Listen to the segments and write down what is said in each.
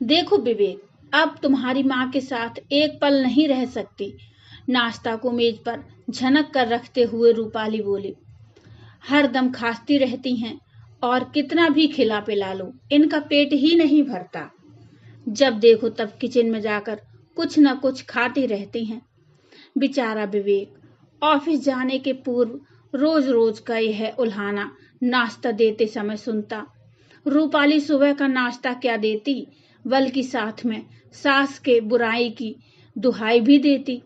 देखो विवेक, अब तुम्हारी माँ के साथ एक पल नहीं रह सकती। नाश्ता को मेज पर झनक कर रखते हुए रूपाली बोली। हर दम खांसती रहती हैं और कितना भी खिला पिला लो, इनका पेट ही नहीं भरता। जब देखो तब किचन में जाकर कुछ न कुछ खाती रहती हैं। बेचारा विवेक ऑफिस जाने के पूर्व रोज रोज का यह उल्हाना नाश्ता देते समय सुनता। रूपाली सुबह का नाश्ता क्या देती, बल्कि साथ में सास के बुराई की दुहाई भी देती।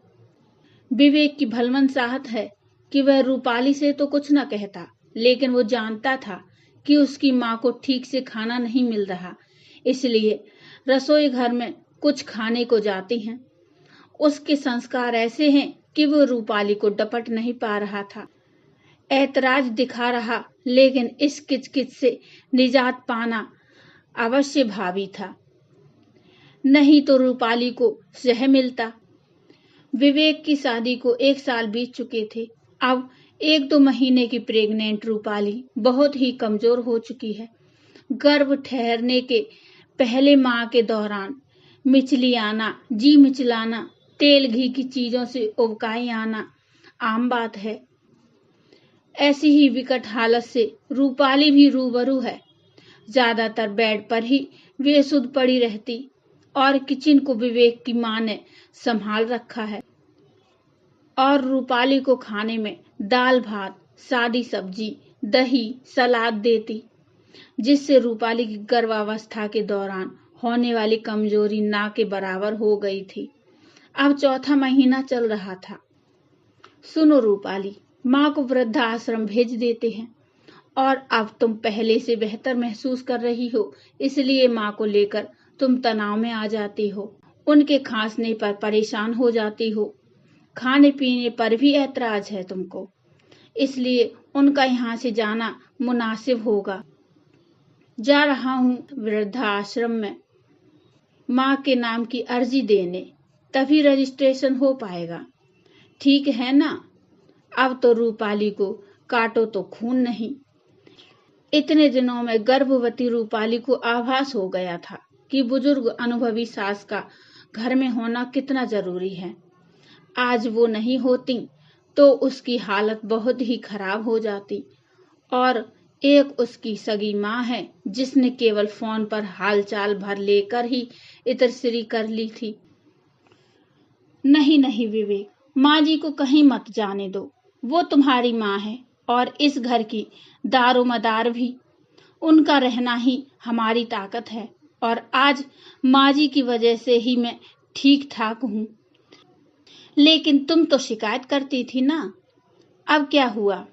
विवेक की भलमन चाहत है कि वह रूपाली से तो कुछ न कहता, लेकिन वो जानता था कि उसकी माँ को ठीक से खाना नहीं मिल रहा, इसलिए रसोई घर में कुछ खाने को जाती हैं। उसके संस्कार ऐसे हैं कि वो रूपाली को डपट नहीं पा रहा था, ऐतराज दिखा रहा, लेकिन इस किचकिच से निजात पाना अवश्य भावी था, नहीं तो रूपाली को सह मिलता। विवेक की शादी को 1 साल बीत चुके थे। अब 1-2 महीने की प्रेग्नेंट रूपाली बहुत ही कमजोर हो चुकी है। गर्भ ठहरने के पहले माह के दौरान मिचली आना, जी मिचलाना, तेल घी की चीजों से उबकाई आना आम बात है। ऐसी ही विकट हालत से रूपाली भी रूबरू है। ज्यादातर बेड पर ही बेसुध पड़ी रहती और किचन को विवेक की मां ने संभाल रखा है और रूपाली को खाने में दाल भात, सादी सब्जी, दही, सलाद देती, जिससे रूपाली की गर्भावस्था के दौरान होने वाली कमजोरी ना के बराबर हो गई थी। अब 4था महीना चल रहा था। सुनो रूपाली, माँ को वृद्धाश्रम भेज देते हैं और अब तुम पहले से बेहतर महसूस कर रही हो, इसलिए माँ को लेकर तुम तनाव में आ जाती हो, उनके खांसने पर परेशान हो जाती हो, खाने पीने पर भी ऐतराज है तुमको, इसलिए उनका यहाँ से जाना मुनासिब होगा। जा रहा हूँ वृद्धाश्रम में माँ के नाम की अर्जी देने, तभी रजिस्ट्रेशन हो पाएगा, ठीक है ना? अब तो रूपाली को काटो तो खून नहीं। इतने दिनों में गर्भवती रूपाली को आभास हो गया था कि बुजुर्ग अनुभवी सास का घर में होना कितना जरूरी है। आज वो नहीं होती तो उसकी हालत बहुत ही खराब हो जाती। और एक उसकी सगी माँ है जिसने केवल फोन पर हालचाल भर लेकर ही इतरश्री कर ली थी। नहीं नहीं विवेक, माँ जी को कहीं मत जाने दो, वो तुम्हारी माँ है और इस घर की दारोमदार भी। उनका रहना ही हमारी ताकत है और आज माँ जी की वजह से ही मैं ठीक ठाक हूँ। लेकिन तुम तो शिकायत करती थी ना, अब क्या हुआ?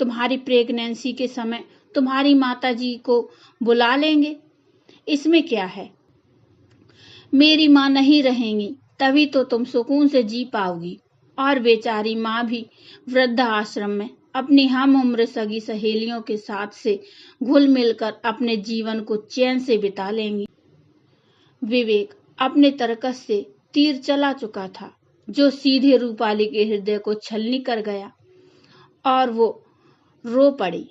तुम्हारी प्रेगनेंसी के समय तुम्हारी माता जी को बुला लेंगे, इसमें क्या है? मेरी माँ नहीं रहेंगी तभी तो तुम सुकून से जी पाओगी और बेचारी माँ भी वृद्धाश्रम में अपनी हम उम्र सगी सहेलियों के साथ से घुल मिलकर अपने जीवन को चैन से बिता लेंगी। विवेक अपने तर्कस से तीर चला चुका था जो सीधे रूपाली के हृदय को छलनी कर गया और वो रो पड़ी।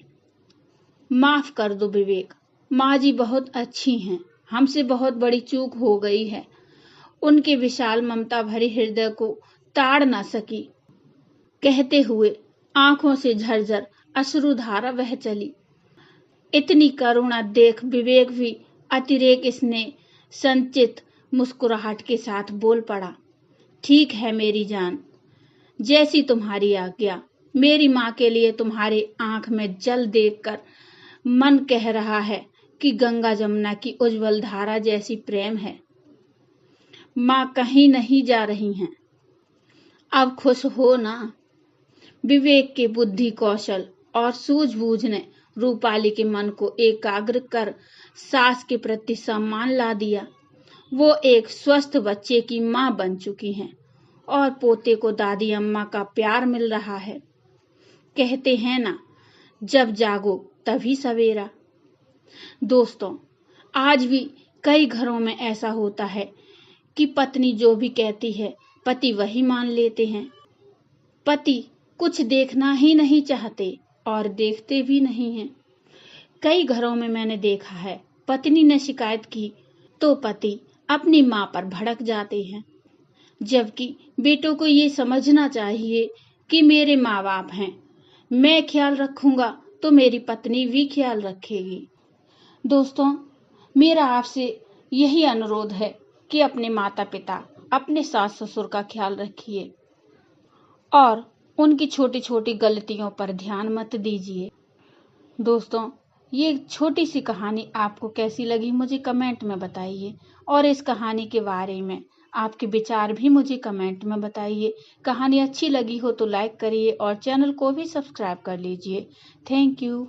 माफ कर दो विवेक, माँ जी बहुत अच्छी हैं, हमसे बहुत बड़ी चूक हो गई है। उनके विशाल ममता भरे हृदय को ताड़ न सकी। कहते हुए आंखों से झरझर अश्रुधारा बह चली। इतनी करुणा देख विवेक भी अतिरेक स्नेह संचित मुस्कुराहट के साथ बोल पड़ा। ठीक है मेरी जान, जैसी तुम्हारी आज्ञा। मेरी माँ के लिए तुम्हारे आंख में जल देखकर मन कह रहा है कि गंगा जमुना की उज्जवल धारा जैसी प्रेम है। माँ कहीं नहीं जा रही हैं, अब खुश हो ना? विवेक के बुद्धि कौशल और सूझबूझ ने रूपाली के मन को एकाग्र कर सास के प्रति सम्मान ला दिया। वो एक स्वस्थ बच्चे की माँ बन चुकी हैं और पोते को दादी अम्मा का प्यार मिल रहा है। कहते हैं ना, जब जागो तभी सवेरा। दोस्तों, आज भी कई घरों में ऐसा होता है कि पत्नी जो भी कहती है पति वही मान लेते हैं। पति कुछ देखना ही नहीं चाहते और देखते भी नहीं हैं। कई घरों में मैंने देखा है, पत्नी ने शिकायत की तो पति अपनी माँ पर भड़क जाते हैं, जबकि बेटों को ये समझना चाहिए कि मेरे माँ बाप हैं, मैं ख्याल रखूंगा तो मेरी पत्नी भी ख्याल रखेगी। दोस्तों, मेरा आपसे यही अनुरोध है कि अपने माता पिता, अपने सास ससुर का ख्याल रखिए और उनकी छोटी छोटी गलतियों पर ध्यान मत दीजिए। दोस्तों, ये छोटी सी कहानी आपको कैसी लगी मुझे कमेंट में बताइए और इस कहानी के बारे में आपके विचार भी मुझे कमेंट में बताइए। कहानी अच्छी लगी हो तो लाइक करिए और चैनल को भी सब्सक्राइब कर लीजिए। Thank you.